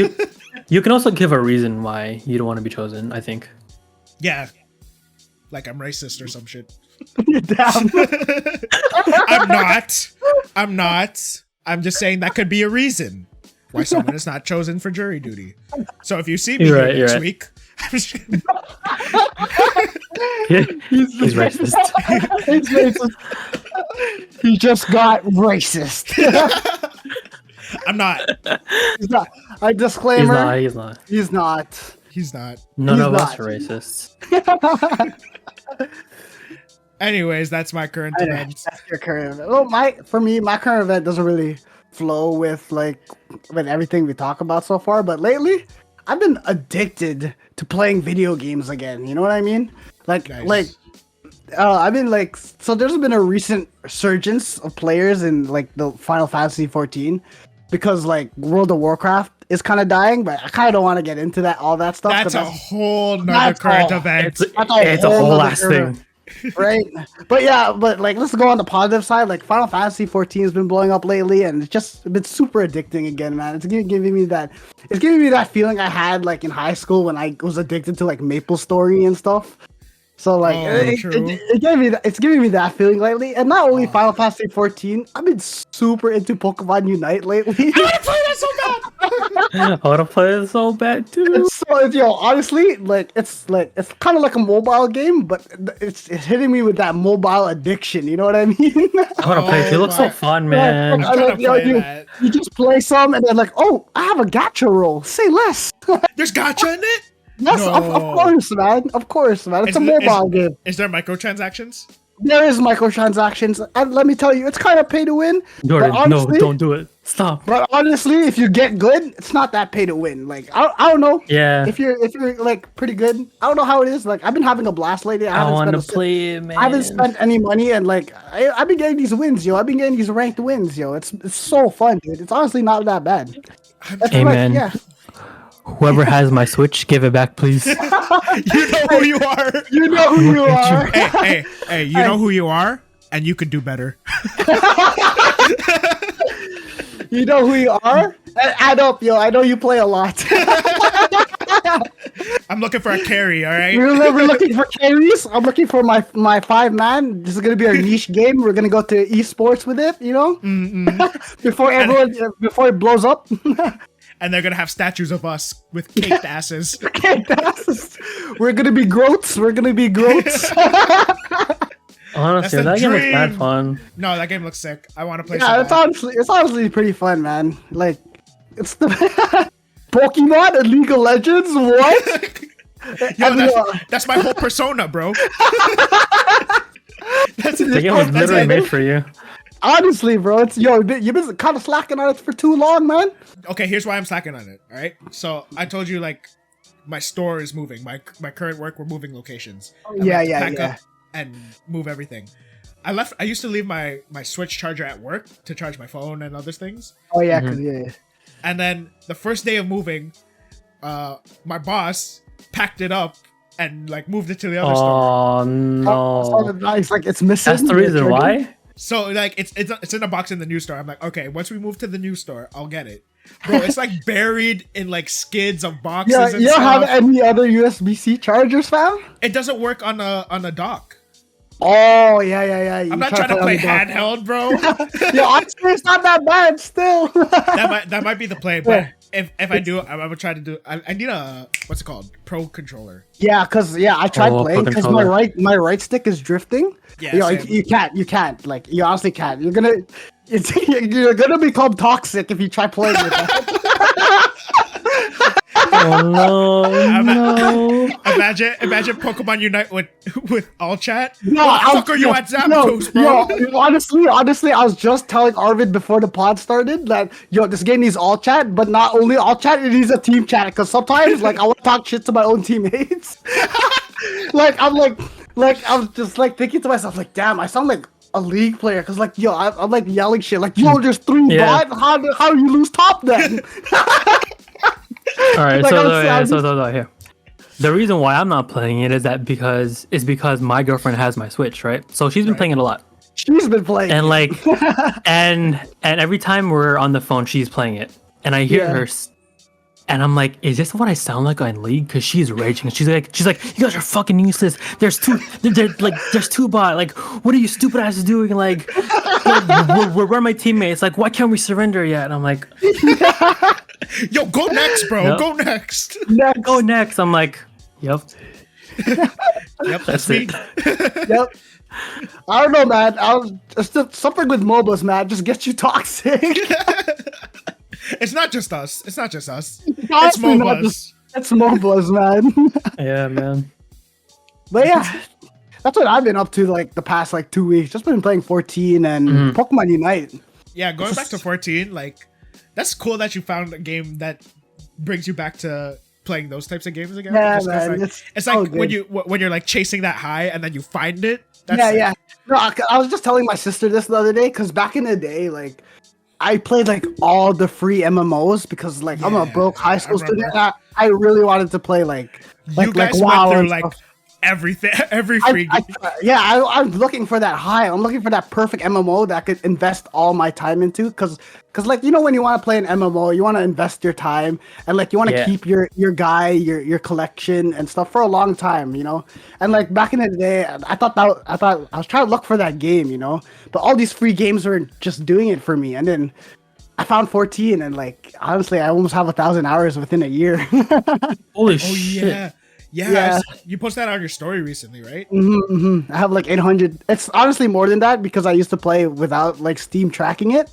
You can also give a reason why you don't want to be chosen. I think. Yeah, like I'm racist or some shit. Damn. I'm not. I'm just saying that could be a reason why someone is not chosen for jury duty. So if you see me You're here right, you're next right. week, He's racist. He's racist. He just got racist. I'm not. He's not. A He's disclaimer. not. He's not. He's not. He's not. None He's of us not. are racist. Anyways, that's my current I know, event. that's your current event. Well, my current event doesn't really flow with everything we talk about so far. But lately, I've been addicted to playing video games again. You know what I mean? Nice. I've been so there's been a recent resurgence of players in like the Final Fantasy 14 because like World of Warcraft is kind of dying, but I kind of don't want to get into all that stuff. 'cause That's a whole nother that's current all. event. It's That's a whole nother ass era. thing. Right, but like let's go on the positive side. Like Final Fantasy 14 has been blowing up lately, and it's just been super addicting again, man. It's giving me that feeling I had like in high school when I was addicted to like Maple Story and stuff. So like True. it's giving me that feeling lately, and not only Final Fantasy 14, I've been super into Pokemon Unite lately. I want to play it so bad too. So honestly, it's kind of like a mobile game, but it's hitting me with that mobile addiction. You know what I mean? I want to play it. It looks so fun, man. I'm trying to play you, that. you just play some, and then like, oh, I have a gacha roll. Say less. There's gotcha in it? Yes, of No. course, man. Of course, man. It's a mobile game. Is there microtransactions? There is microtransactions, and let me tell you, it's kind of pay to win. Jordan, but no, honestly- don't do it. Stop. But honestly, if you get good, it's not that pay to win. Like I don't know. Yeah. If you're like pretty good, I don't know how it is. Like I've been having a blast lately. I haven't want spent to a- play it, man. I haven't spent any money, and like I've been getting these wins, yo. I've been getting these ranked wins, yo. It's so fun, dude. It's honestly not that bad. It's Hey, like, man. yeah. Whoever has my Switch, give it back, please. You know who you are. You know who you are. Hey, you know who you are, and you could do better. You know who you are. Add up, yo. I know you play a lot. I'm looking for a carry, all right? We're looking for carries. I'm looking for my 5-man. This is gonna be our niche game. We're gonna go to esports with it, you know. Before it blows up. And they're gonna have statues of us with caked asses. We're gonna be groats. We're gonna be groats. Honestly, the that game looks dream. bad fun. No, that game looks sick. I want to play. Yeah, it's honestly pretty fun, man. Like, it's the Pokemon and League of Legends. What? Yo, that's my whole persona, bro. The game was literally made for you. Honestly, bro, it's you've been kind of slacking on it for too long, man. Okay, here's why I'm slacking on it. All right, so I told you like my store is moving. My current work, we're moving locations. I Yeah, have to yeah, pack yeah. up and move everything. I used to leave my Switch charger at work to charge my phone and other things. Oh yeah, yeah. And then the first day of moving, my boss packed it up and like moved it to the other store. Oh Oh, no. nice. Like it's missing. That's the reason why? So like it's in a box in the new store. I'm like, okay, once we move to the new store, I'll get it. Bro, it's like buried in like skids of boxes Yeah, and you don't have stuff. any other USB-C chargers, fam? It doesn't work on a dock. Oh yeah. You I'm not trying to play on the dock. handheld, bro. Yo, honestly, it's not that bad still. that might be the play, but if I do, I'm gonna try to do. I need a what's it called, pro controller. Yeah, I tried Oh, playing because controller. my right stick is drifting. Yeah, Yo, same. you can't. Like you honestly can't. You're gonna become toxic if you try playing with that. Oh no. Imagine Pokemon Unite with all chat. No, What the fuck are you at Zapdos, bro? Yo, honestly, I was just telling Arvid before the pod started that this game needs all chat, but not only all chat, it needs a team chat. Because sometimes, like, I want to talk shit to my own teammates. I'm just like thinking to myself, like, damn, I sound like a league player. Because like, I'm like yelling shit, like, yo, there's 3 Yeah. bots. How do you lose top then? All right, Like, so here. The reason why I'm not playing it is because my girlfriend has my Switch, right? So she's been playing it a lot, She's been playing. and like, and every time we're on the phone, she's playing it, and I hear Yeah. her, and I'm like, is this what I sound like on League? Because she's raging. She's like, you guys are fucking useless. There's two bot. Like, what are you stupid asses doing? Like where are my teammates? Like, why can't we surrender yet? And I'm like, Yo, go next, bro. Yep. Go next. Next. go next. I'm like, yep, Yep, that's me. it. Yep. I don't know, man. It's just something with MOBAs, man. Just gets you toxic. It's not just us. It's It's Honestly, not MOBAs. just- It's MOBAs, man. Yeah, man. But yeah, that's what I've been up to like the past like 2 weeks. Just been playing 14 and Pokemon Unite. Yeah, going back to 14, like that's cool that you found a game that brings you back to playing those types of games again. Yeah, Just 'cause, man, like, it's it's so like when good. you're like chasing that high and then you find it. That's Yeah, it. yeah. No, I was just telling my sister this the other day because back in the day, like I played like all the free MMOs because like I'm a Yeah, broke high school I remember. student. I really wanted to play like You guys WoW went through and like stuff. everything, every free game. I'm looking for that high. I'm looking for that perfect MMO that I could invest all my time into. Cause like when you want to play an MMO, you want to invest your time and like you want to Yeah. keep your guy, your collection and stuff for a long time, And like back in the day, I was trying to look for that game, But all these free games were just doing it for me, and then I found 14, and like honestly, I almost have 1,000 hours within a year. Holy Oh shit. yeah. Yeah, Yeah. you posted that on your story recently, right? I have like 800. It's honestly more than that because I used to play without like Steam tracking it.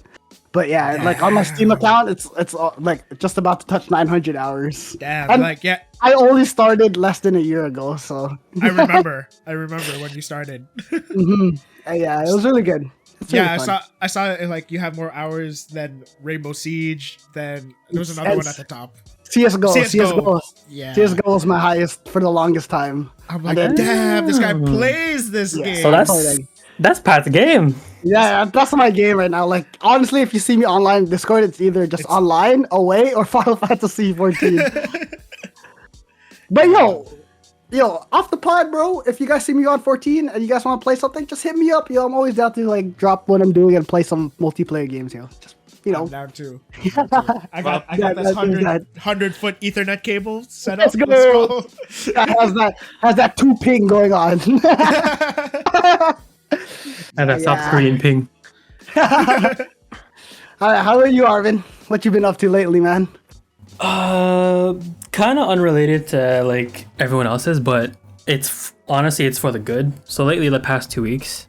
But yeah, like on my Steam account, it's like just about to touch 900 hours. Damn, And like yeah, I only started less than a year ago, so I remember when you started. yeah, it was really good. It's really Yeah, fun. I saw it, like you have more hours than Rainbow Siege. Then there was another one at the top. CS:GO. Yeah. CS:GO was my highest for the longest time. I'm like, And then- damn, this guy plays this Yeah. game. So Like- that's Pat's game. Yeah, that's my game right now. Like honestly, if you see me online Discord, it's either just online, away, or Final Fantasy 14. But yo, off the pod, bro. If you guys see me on 14 and you guys want to play something, just hit me up. Yo, I'm always down to like drop what I'm doing and play some multiplaer games. Just I'm down too. I got Yeah, this that's 100-foot Ethernet cable set up. Let's go. has that 2 ping going on. And that South Yeah. Korean ping. How are you, Arvin? What you been up to lately, man? Kind of unrelated to like everyone else's, but honestly it's for the good. So lately, the past 2 weeks,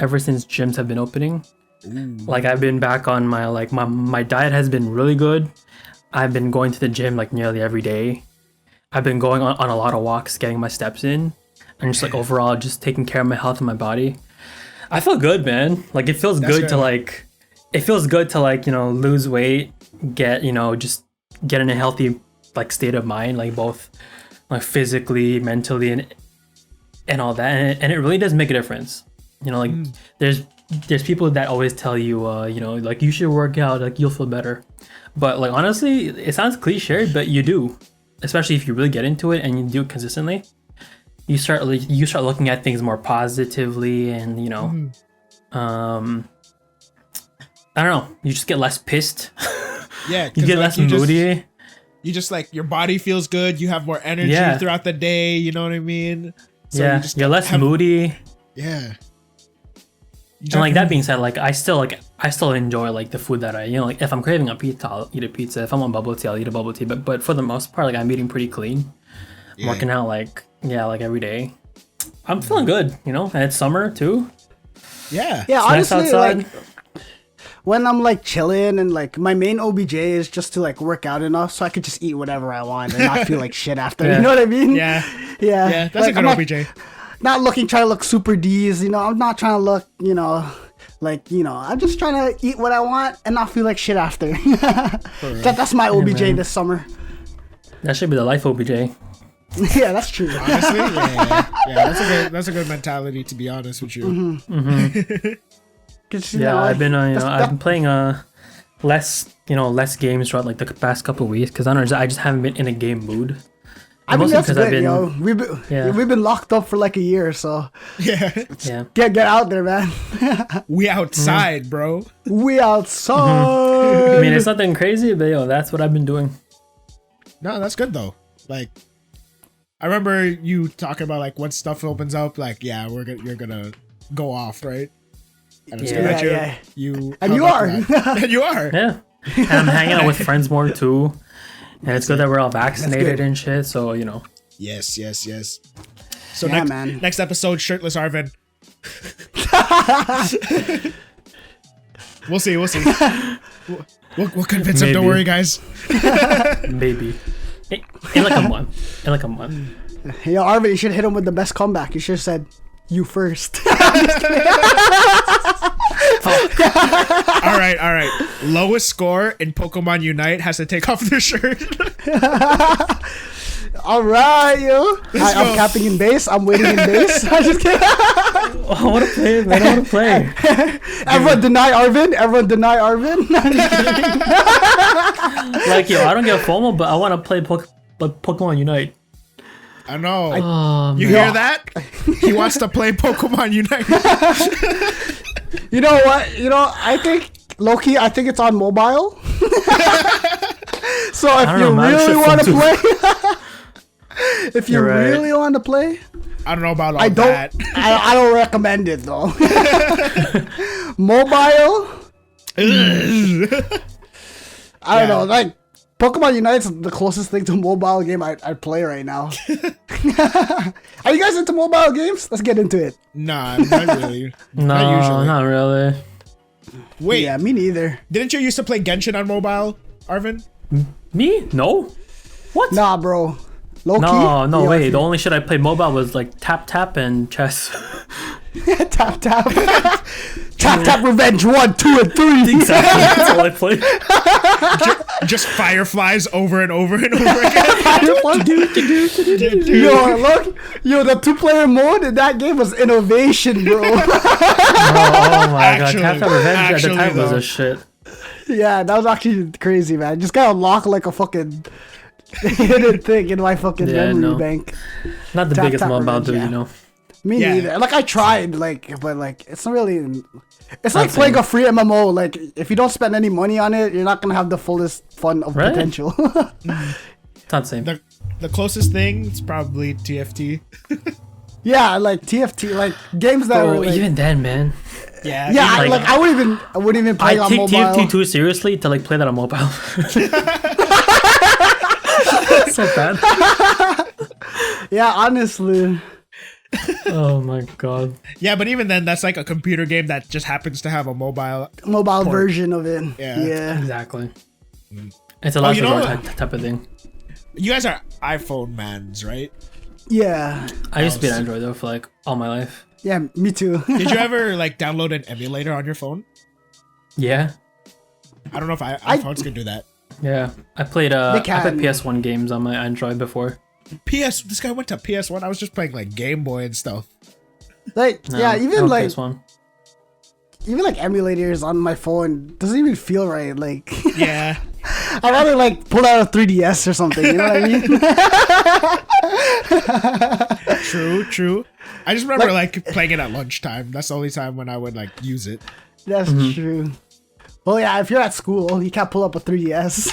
ever since gyms have been opening, like I've been back on my diet has been really good. I've been going to the gym like nearly every day. I've been going on a lot of walks, getting my steps in, and just like overall just taking care of my health and my body. I feel good, man. Like it feels That's good to good. like, it feels good to like, lose weight, get, just get in a healthy like state of mind, like both like physically, mentally, and all that. And it really does make a difference. Like there's people that always tell you, like you should work out, like you'll feel better. But like honestly, it sounds cliche, but you do, especially if you really get into it and you do it consistently. You start looking at things more positively, and I don't know. You just get less pissed. Yeah, You 'cause, get like, less you just- moody. You just like your body feels good. You have more energy Yeah. throughout the day. You know what I mean? So Yeah, you just you're less have- moody. Yeah. And like that being said, like I still enjoy like the food that I like if I'm craving a pizza, I'll eat a pizza. If I'm on bubble tea, I'll eat a bubble tea. But for the most part, like I'm eating pretty clean. I'm working out like every day. I'm feeling good, and it's summer too. Yeah. Yeah, It's nice honestly, outside. like when I'm like chilling and like my main OBJ is just to like work out enough so I could just eat whatever I want and not feel like shit after. Yeah. You know what I mean? Yeah. Yeah. Yeah. That's Like, a good I'm not- OBJ. Not trying to look super D's, I'm not trying to look, I'm just trying to eat what I want and not feel like shit after. That's my OBJ man. this summer. That should be the life OBJ. Yeah, that's true. Honestly, yeah. That's a good mentality, to be honest with you. Mm-hmm. 'Cause, Yeah, I've been that's- I've been playing less games throughout like the past couple of weeks because I just haven't been in a game mood. I mean, mostly that's because I've good, been- yo. We've been locked up for like a year, so Yeah. Yeah. get out there, man. We outside, bro. We outside. I mean, it's nothing crazy, but that's what I've been doing. No, that's good though. Like, I remember you talking about like when stuff opens up, like, yeah, you're gonna go off, right? And it's good Yeah. that Yeah. you And held you up are. to that. And you are. Yeah. And I'm hanging out with friends more too. And it's good that we're all vaccinated good. and shit. So, Yes. So Yeah, man. next episode, shirtless Arvin. We'll see. We'll convince him. Don't Maybe. worry, guys. maybe. In like a month. Yo, Arvin, you should hit him with the best comeback. You should have said, "You first." All right. Lowest score in Pokemon Unite has to take off their shirt. All right, yo. I'm go. capping in base. I'm waiting in base. I'm just kidding. I want to play, man. I want to play. Everyone deny Arvin. I'm just kidding. Like, I don't get FOMO, but I want to play Pokemon Unite. I know. Oh, You man. hear that? He wants to play Pokemon Unite. You know what? I think Loki. I think it's on mobile. So if don't you know, man. really Shit want to fun play, if you You're right. really want to play, I don't know about all I don't. that. I don't recommend it though. Mobile. I don't know. Like Pokemon Unite's the closest thing to mobile game I play right now. Are you guys into mobile games? Let's get into it. Nah, not really. No, Not usually. not really. Wait, Yeah, me neither. didn't you used to play Genshin on mobile, Arvin? Me? No. What? Nah, bro. Low No, key? way. Yo, The only shit I played mobile was like tap and chess. tap tap. Tap Revenge 1, 2, and 3. Exactly. That's all I played. Just fireflies over and over and over again. Yo, look. Yo, the 2-player mode in that game was innovation, bro. Oh my Actually- god, Tap Revenge at the actually, time was though. a shit. Yeah, that was actually crazy, man. Just gotta unlock like a fucking hidden thing in my fucking Yeah, memory no. bank. Not the Tap biggest mobile Revenge, dude, yeah. Me Yeah. neither. Like I tried, but it's not really. It's like Not playing same. a free MMO. Like if you don't spend any money on it, you're not gonna have the fullest fun of Right. potential. It's not the same. The closest thing is probably TFT. Yeah, like TFT, like games that were Bro, like. even then, man. Yeah. Yeah, like- I wouldn't even play I on take mobile. TFT too seriously to like play that on mobile. So bad. Yeah, honestly. Oh my god. Yeah, but even then, that's like a computer game that just happens to have a mobile. Mobile version of it. Yeah. Yeah. Exactly. It's a last you know resort what? type of thing. You guys are iPhone mans, right? Yeah. I used to be an Android though for like all my life. Yeah, me too. Did you ever like download an emulator on your phone? Yeah. I don't know if iPhones can do that. Yeah. I played can. PS1 games on my Android before. This guy went to PS1. I was just playing like Game Boy and stuff. Like, No, yeah, I even don't like PS1. emulators on my phone doesn't even feel right. Like, Yeah. I'd rather like pull out a 3DS or something. You know what I mean? True. I just remember like playing it at lunchtime. That's the only time when I would like use it. That's true. Well, yeah, if you're at school, you can't pull up a 3DS.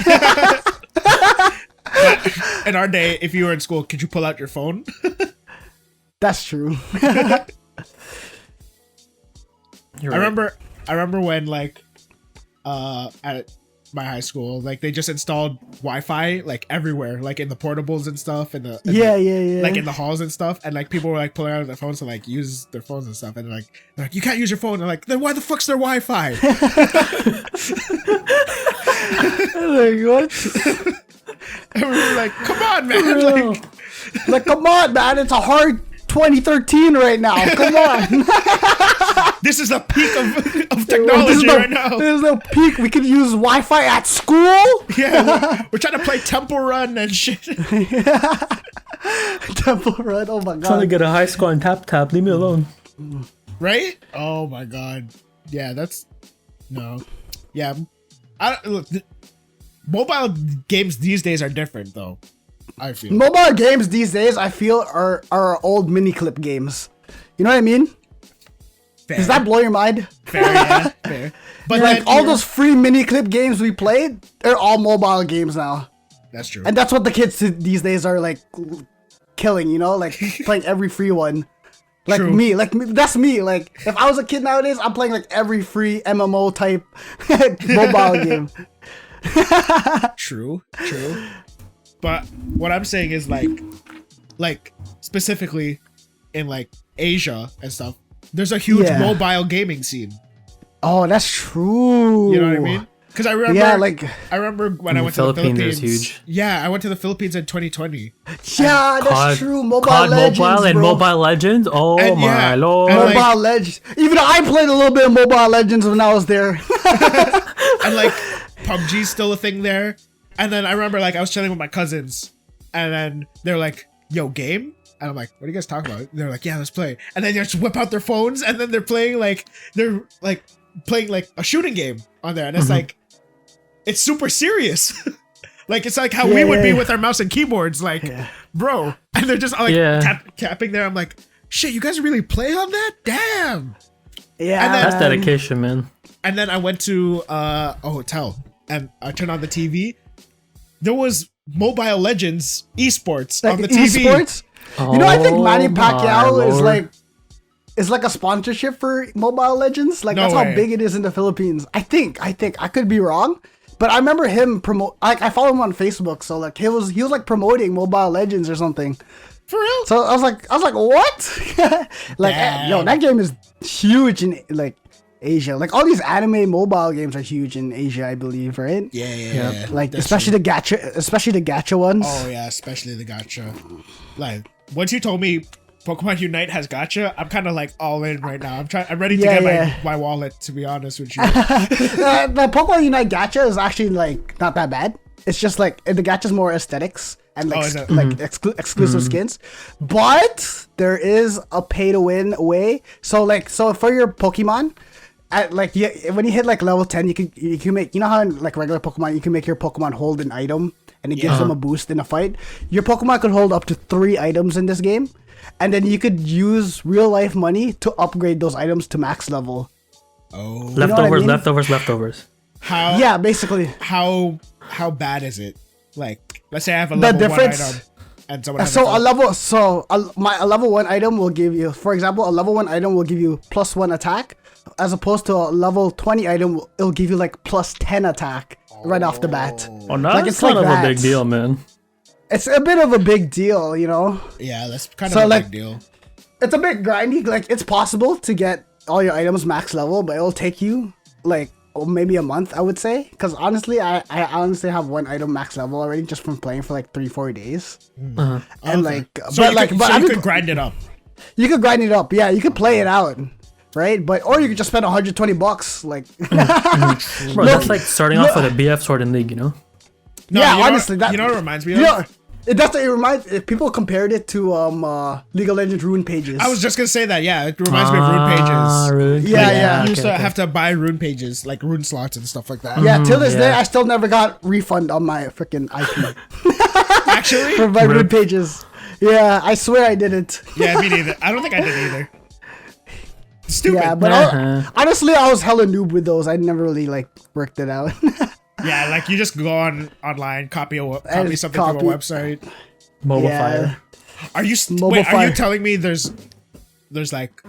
But in our day, if you were in school, could you pull out your phone? That's true. You're I right. remember when like at my high school, like they just installed Wi-Fi like everywhere, like in the portables and stuff, and Yeah. like in the halls and stuff, and like people were like pulling out their phones to like use their phones and stuff, and they're like you can't use your phone. And like, then why the fuck's there Wi-Fi? Like, what? And we were like, come on, man, Like, come on, man. It's a hard 2013 right now. Come on. this is the peak of technology right now. There's no peak. We could use Wi-Fi at school. Yeah, we're trying to play Temple Run and shit. Temple Run. Oh my Trying to god. get a high score on Tap. Leave me alone. Right? Oh my god. Yeah, that's no. Yeah, look. Mobile games these days are different, though. I feel. Mobile games these days, I feel, are old mini clip games. You know what I mean? Fair. Does that blow your mind? Fair, yeah, fair. But Like then all those free mini clip games we played, they're all mobile games now, that's true. and that's what the kids these days are like killing. You know, like playing every free one. Like True. me, that's me. Like if I was a kid nowadays, I'm playing like every free MMO type mobile game. True. But what I'm saying is like specifically in like Asia and stuff, there's a huge Yeah. mobile gaming scene. Oh, that's true. You know what I mean? Because I remember, Yeah, like I remember when I the went to the Philippines Philippines. is huge. Yeah, I went to the Philippines in 2020. yeah, that's true. Mobile COD Legends, Mobile and bro. Mobile Legends. Oh And my yeah, lord! and like- Mobile Legends. Even I played a little bit of Mobile Legends when I was there. And like PUBG's still a thing there. And then I remember like I was chilling with my cousins, and then they're like, "Yo, game." And I'm like, "What are you guys talking about?" They're like, "Yeah, let's play." And then they just whip out their phones, and then they're playing like a shooting game on there, and it's like, it's super serious. Like it's like how we would be Yeah. with our mouse and keyboards, like, bro. And they're just like tapping there. I'm like, shit, you guys really play on that? Damn. Yeah, And then- That's dedication, man. And then I went to a hotel, and I turned on the TV. There was Mobile Legends esports like on the TV. esports. You know, I think Manny Oh my Pacquiao lord. is like a sponsorship for Mobile Legends. Like No that's way. how big it is in the Philippines. I think I could be wrong, but I remember him promote. Like I follow him on Facebook, so like he was like promoting Mobile Legends or something. For real? So I was like, what? Like, yo, Damn. that game is huge in like Asia. Like all these anime mobile games are huge in Asia, I believe, right? Yeah. Like That's especially the gacha ones. Oh yeah, especially the gacha. Like once you told me Pokemon Unite has gacha, I'm kind of like all in right now. I'm ready to Yeah, get yeah. my wallet, to be honest with you. The Pokemon Unite gacha is actually like not that bad. It's just like the gacha's more aesthetics and like Oh, is it? like exclusive skins, but there is a pay to win way. So for your Pokemon, when you hit like level 10, you can make, you know how in like regular Pokemon you can make your Pokemon hold an item and it gives them a boost in a fight. Your Pokemon could hold up to 3 items in this game, and then you could use real life money to upgrade those items to max level. Oh, know what I mean? Leftovers. how Yeah, basically. how bad is it? Like, let's say I have a The level 1 difference- item and someone has So a a level 1 item will give you, for example, a level 1 item will give you +1 attack, as opposed to a level 20 item, it'll give you like +10 attack right off the bat. Oh, now Like, it's it's kind like of that. a big deal, man. It's a bit of a big deal, you know? Yeah, that's kind So, of a like- big deal. It's a bit grindy. Like, it's possible to get all your items max level, but it'll take you like maybe a month, I would say. Because honestly, I honestly have 1 item max level already just from playing for like 3-4 days. And Okay. like, So but you like, could, but so I you mean, could grind it up. You could grind it up. Yeah, you could play it out, right? But or you could just spend $120. Like, Bro, that's like starting off with a BF Sword in League, you know? No, yeah, you know, honestly, that you know what it reminds me of? you know, it reminds. If people compared it to League of Legends rune pages. I was just gonna say that. Yeah, it reminds me of rune pages. Rune Yeah, pages. yeah. You used to okay. have to buy rune pages, like rune slots and stuff like that. Yeah, till this day, yeah. I still never got refund on my freaking IP Actually, for my Rip. rune pages. Yeah, I swear I didn't. yeah, me neither. I don't think I did either. Stupid. Yeah, but Uh-huh. honestly, I was hella noob with those. I never really like worked it out. Yeah, like you just go online, copy And something copy. from a website. Mobile Yeah. Fire. Are you Mobile wait? Are Fire. you telling me there's like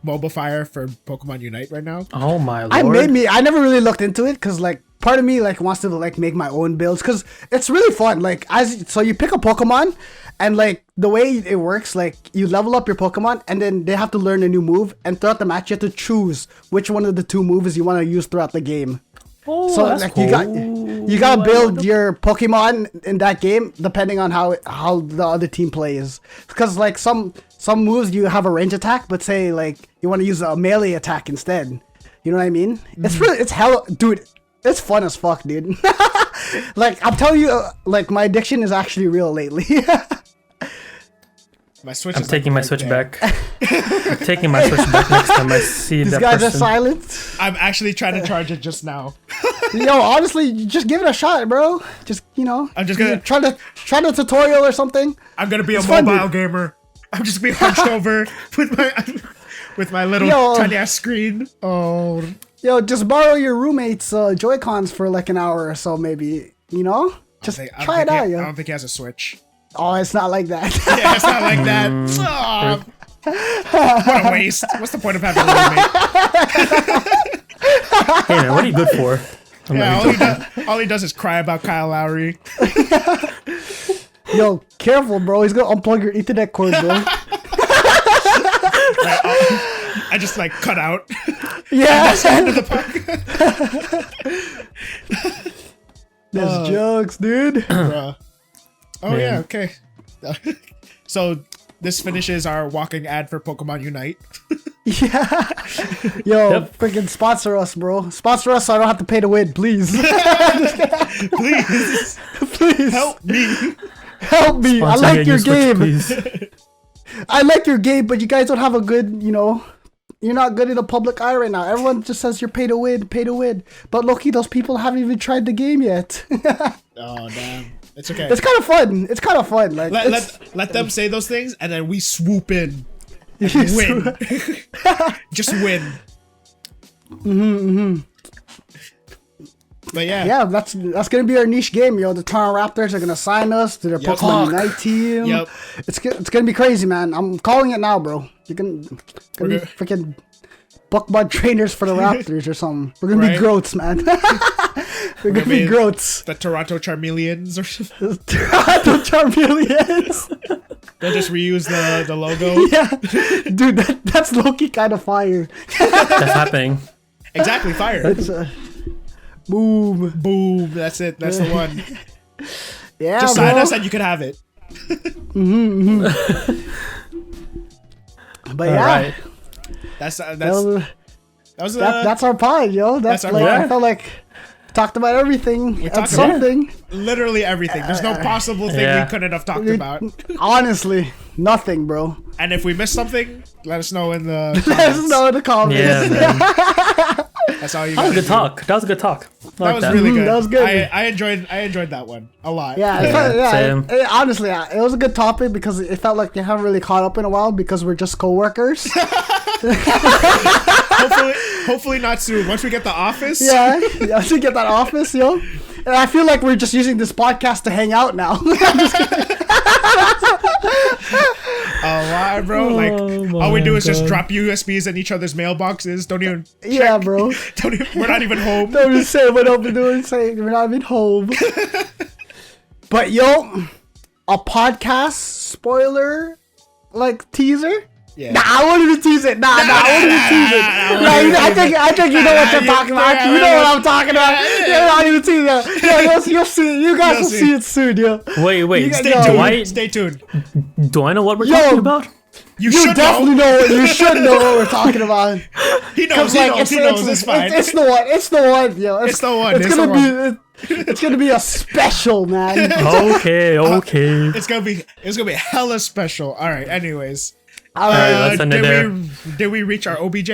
mobile fire for Pokemon Unite right now? Oh my lord. I never really looked into it because like part of me like wants to like make my own builds because it's really fun. Like so you pick a Pokemon and like the way it works, like you level up your Pokemon and then they have to learn a new move, and throughout the match you have to choose which one of the two moves you want to use throughout the game. Oh, So that's like cool. you gotta build your Pokemon in that game depending on how the other team plays. Because like some moves you have a range attack, but say like you want to use a melee attack instead. You know what I mean? It's hell, dude. It's fun as fuck, dude. Like I'm telling you, like my addiction is actually real lately. My Switch. I'm is taking like my Switch there. back. I'm taking my Switch back next time I see These that guys are person. silent. I'm actually trying to charge it just now. Yo, honestly, just give it a shot, bro. Just I'm just gonna- try the tutorial or something. I'm gonna be It's a fun, mobile dude. gamer. I'm just being hunched over with my little Yo. tiny ass screen. Oh, Yo, just borrow your roommate's Joy-Cons for like an hour or so, maybe. You know, just I don't try it think out, I yo. don't think he has a Switch. Oh, it's not like that. Yeah, it's not like that. Aw. What a waste. What's the point of having a roommate? Hey man, what are you good for? I'm Yeah, like, all he does is cry about Kyle Lowry. Yo, careful, bro. He's gonna unplug your Ethernet cord, bro. I just like cut out Yeah, into the pocket. there's jokes, dude. Bruh. Oh yeah, Man. okay. So this finishes our walking ad for Pokemon Unite. Yeah. Yo, Yep. freaking sponsor us, bro. Sponsor us so I don't have to pay to win, please. Please Please help me. help me. I sponsor like me your on Switch, game. please. I like your game, but you guys don't have a good, you know, you're not good in the public eye right now. Everyone just says you're pay to win, pay to win. But Loki, those people haven't even tried the game yet. Oh damn. It's okay. It's kind of fun. It's kind of fun. Like, Let them say those things and then we swoop in and Yes. win. Just win. But yeah. yeah, that's gonna be our niche game, yo. The Toronto Raptors are gonna sign us to their Yep. Pokemon Fuck. Unite team. Yep. It's gonna be crazy, man. I'm calling it now, bro. You're gonna be We're freaking Pokemon trainers for the Raptors or something. We're gonna Right. be Groats, man. We're gonna be be- Groats. The Toronto Charmeleons or something. Toronto Charmeleons. They'll just reuse the logo. Yeah, dude, that's Loki kind of fire. That's happening. Exactly, fire. It's boom. Boom. That's it. That's the one. Yeah, Just bro. sign us and you can have it. But All yeah, right. That's that was, that was that's our pod, yo. That's our like pod. I felt like talked about everything and talked about- something. literally everything. There's no possible thing Yeah. we couldn't have talked about. Honestly, nothing, bro. And if we missed something, let us know in the Let us comments. know in the comments. Yeah, man. That's all you That was gotta a good do. talk. That was a good talk. I That like was really good. That was good. I enjoyed that one a lot. Yeah, Same. honestly, it was a good topic because it felt like you haven't really caught up in a while because we're just co-workers. Hopefully not soon. Once we get the office. yeah, to get that office, yo. And I feel like we're just using this podcast to hang out now. Why, bro? Like Oh all we my do is just God. drop USBs in each other's mailboxes. Don't even. Yeah, bro. We're not even home. Don't even say what I'm doing. Say we're not even home. But yo, a podcast spoiler like teaser. Yeah. Nah, I won't even tease it. Nah, I won't even tease it. I think you know what you're talking about. You know what I'm talking about. Yeah, not even tease it. Yeah, you'll see. You guys You'll will see. see it soon, yo. Wait. You Stay Yo, tuned. why- Stay tuned. Do I know what we're Yo. talking about? You You should definitely know. You should know what we're talking about. He knows. He knows. He knows. It's fine. It's the one. It's the one, yo. It's the one. It's It's gonna the be. It's gonna be a special, man. Okay. It's gonna be hella special. All right. Anyways, All right, let's end it there. did we reach our OBJ?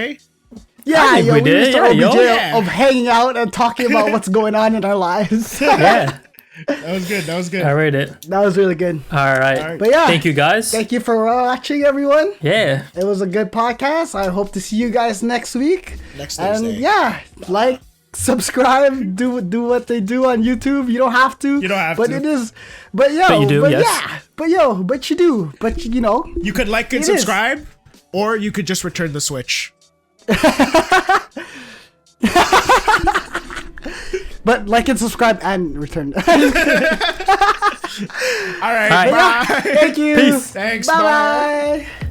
Yeah, think yo, we we did. used to Yeah, OBJ yo. Yeah. of hanging out and talking about what's going on in our lives. Yeah. That was good. That was good. I rate it. That was really good. All right. But yeah, Thank you guys. Thank you for watching, everyone. Yeah. It was a good podcast. I hope to see you guys next week. Next And Thursday. yeah, like, subscribe, do what they do on YouTube. You don't have to. You don't have but to. it is. But yo, But you do, but yes. yeah, but you do. But you know, You could like and It is. subscribe, or you could just return the Switch. but like and subscribe and return. All right. All right. Bye. Thank you. Peace. Thanks. Bye Bye. bye.